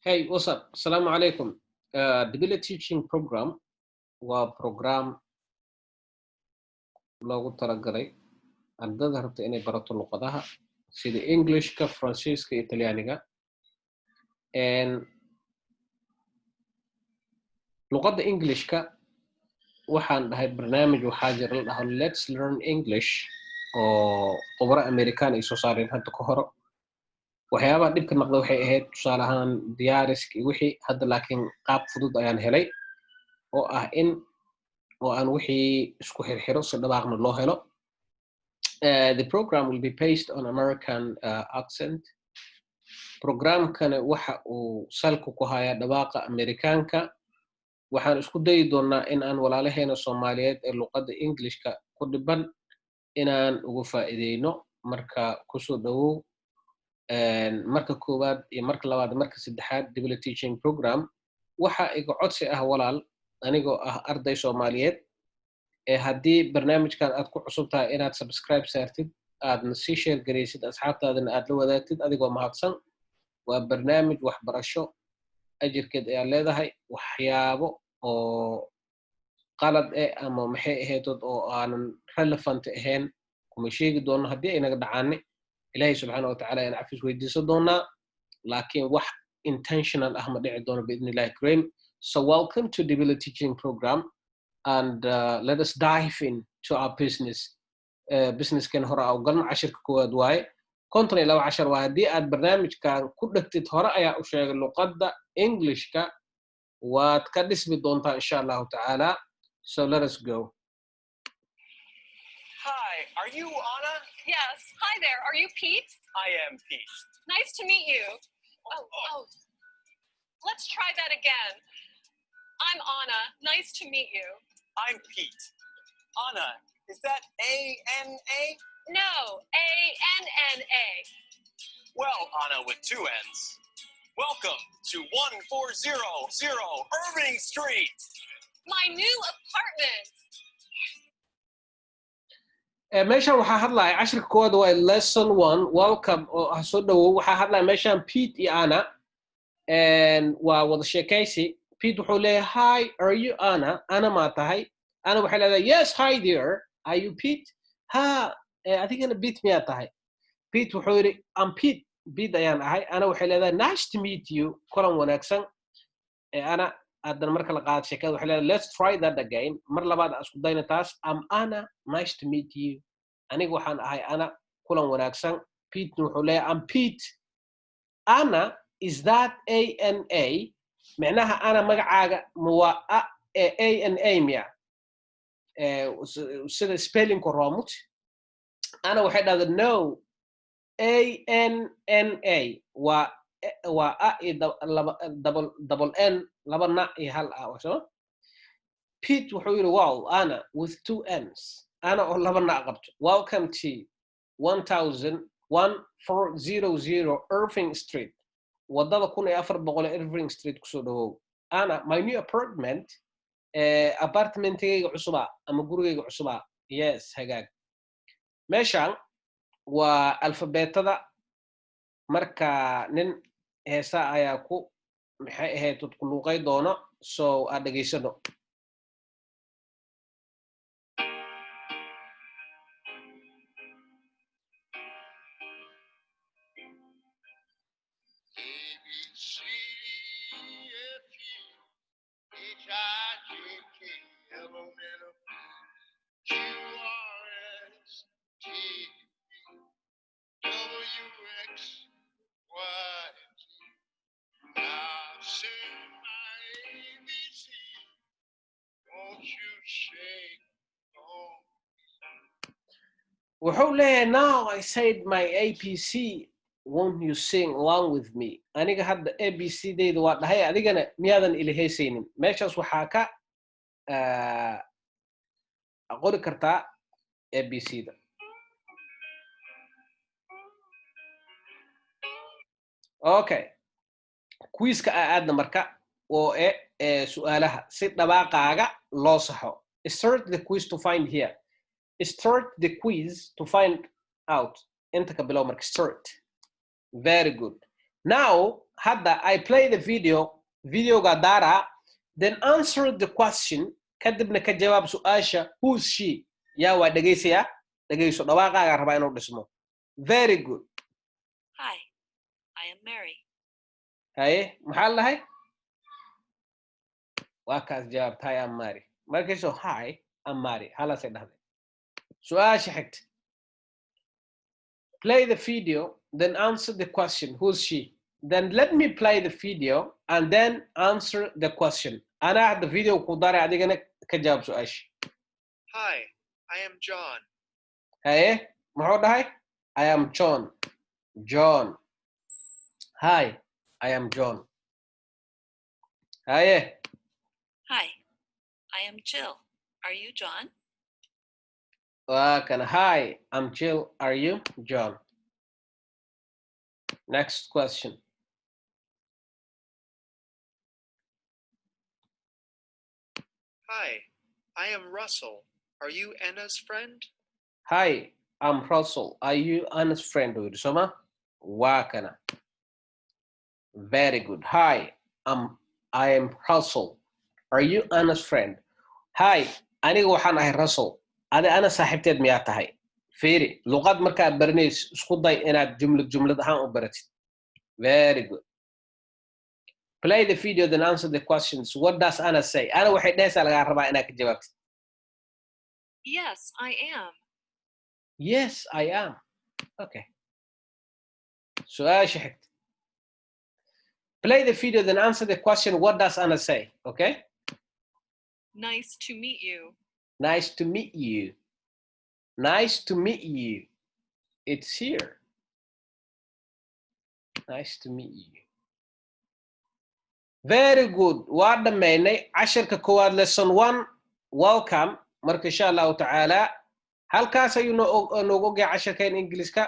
Hey, what's up? Assalamu alaikum. Dibility Teaching Program waa program loogu talagalay ardada rabta inay barato luqadaha sida Englishka, Faransiiska, iyo Talyaaniga. Luqadda Englishka waxaan dhahay barnaamij waxaa jira la dhaho Let's Learn English oo khubaro Amerikaan ay soo saareen hadda ka hor. Waxyaabaha dhibka noqda waxay ahayd tusaale ahaan diyaariska iyo wixii hadda laakiin qaab fudud ayaan helay oo ah in oo aan wixii isku xirxiro si dhawaaqna loo helo. The program will be based on American accent. Programkana waxa uu salku ku hayaa dhawaaqa Amerikaanka. Waxaan isku dayi doonaa in aan walaalaheena Soomaaliyeed ee luqadda Englishka ku dhiban inaan ugu faa'iideyno. Marka kusoo dhawow marka koowaad iyo marka labaad marka saddexaad Dibility Teaching Program waxa iga codsi ah walaal anigoo ah arday Soomaaliyeed haddii barnaamijkan aad ku cusub tahay inaad subscribe saartid aadna sii share garaysid asxaabtaadana aad la wadaagtid adigoo mahadsan. Waa barnaamij waxbarasho ajirkeed ayaa leedahay waxyaabo oo qalad ama maxay ahaydod oo aanan relevant ahayn kuma sheegi doono haddii ay naga dhacaane ilaahay subxaanahu watacaala aan cafis weydiisan doonaa laakiin wax intentional ah ma dhici doono biidnillahi kareem. So welcome to Dibility Teaching Program and let us dive into our business. Businesskan hore au galno cashirka koowaad waaye 52 cashar waa haddii aad barnaamijkan ku dhegtid hore ayaa u sheegay luqadda Englishka waad ka dhismi doontaa insha allahu tacaala. So let us go. Hi, are you Anna? Yes. Hi there. Are you Pete? I am Pete. Nice to meet you. Oh. Let's try that again. I'm Anna. Nice to meet you. I'm Pete. Anna, is that A-N-A? No, A-N-N-A. Well, Anna with 2 N's. Welcome to 1400 Irving Street. My new apartment. Meeshan waxaa hadlaya cashirka koowaad waa lesson 1 welcome oo ah soo dhawow. Waxaa hadlaya meeshan Pete iyo Anna waa wada sheekaysi. Pete wuxuu leeyahay hi, are you Anna? Anna ma tahay? Anna waxay leedahay yes, hi there. Are you Pete? Ha, adigana Pete miyaa tahay? Pete wuxuu yidhi I'm Pete. Pete ayaan ahay. Anna waxay leedahay nice to meet you. Kulan wanaagsan. Anna haddana marka la qaado sheekada waxay leedahay let's try that again. Mar labaad aan isku dayna taas. I'm Anna. Nice to meet you. Aniga waxaan ahay Anna. Kulan wanaagsan. Pete wuxuu leeyahay I'm Pete. Anna, is that A-N-A? Micnaha Anna magacaaga ma waa A-N-A miya? Sida spellingku roomut. Anna waxay dhahday no. A-N-N-A waa a iyo double N laba na iyo hal so Pete wuxuu yidhi wow Anna with 2 N's. Anna oo laba na qabto. Welcome to 1400 Irving Street. Wadada 1400 Irving Street kusoo dhawow. Anna, my new apartment apartmentigayga cusuba ama gurigayga cusuba. Yes, hagaag. Meeshan waa alfabeetada marka nin heesa ayaa ku maxay ahayd ku luuqay doono so aad dhageysano. Wuxuu leeyahay now I said my ABC, won't you sing along with me? Aniga hadda ABC deyda waa dhahay adigana miyaadan ila heesaynin. Meeshaas waxaa ka qori kartaa ABC-da. Okay. Quizka aadna marka oo su'aalaha si dhawaaqaaga loo saxo. Start the quiz to find here. Start the quiz to find out. Inta ka bilow marka start. Very good. Now, hadda I play the video ga dara, then answer the question, kadibna ka jawaab su'aasha, who's she? Yaa waa dhageysaya, dhageyso dhawaaqaaga rabaa inuu dhismo. Very good. Hi, I am Mary. Haye, maxaa lahay? Waa kaas jawaabta, I am Mary. Markayso, hi, I'm Mary. Halasay dhahday. Su'aasha xigta. Play the video, then answer the question, who's she? Then let me play the video and then answer the question. أنا أحد الفيديو كوداري عديقنا كجواب سؤال. Hi, I am John. Hey, محمود هاي. I am John. John. Hi, I am John. Hey. Hi, I am Jill. Are you John? Hi, I'm Jill. Are you John? Next question. Hi, I am Russell. Are you Anna's friend? Hi, I'm Russell. Are you Anna's friend? Soma? Wakana. Very good. Hi, I am Russell. Are you Anna's friend? Hi, aniga waxaan ahay Russell. Ana saaxiibteed miyaa tahay? Fiiri, luqad markaa baranayso isku day inaad jumlad ahaan u baratid. Very good. Play the video, then answer the questions. What does Anna say? Anna waxay dhahaysaa lagaa rabaa inaad ka jawaabtid. Yes, I am. Yes, I am. Okay. Su'aasha xigta. Play the video, then answer the question. What does Anna say? Okay? Nice to meet you. Nice to meet you. Nice to meet you. It's here. Nice to meet you. Very good. Waa dhammaynay casharka koowaad lesson 1. Welcome. Marka insha Allah ta'ala halkaas ayuu noogu ogyahay casharkeen Ingiriiska.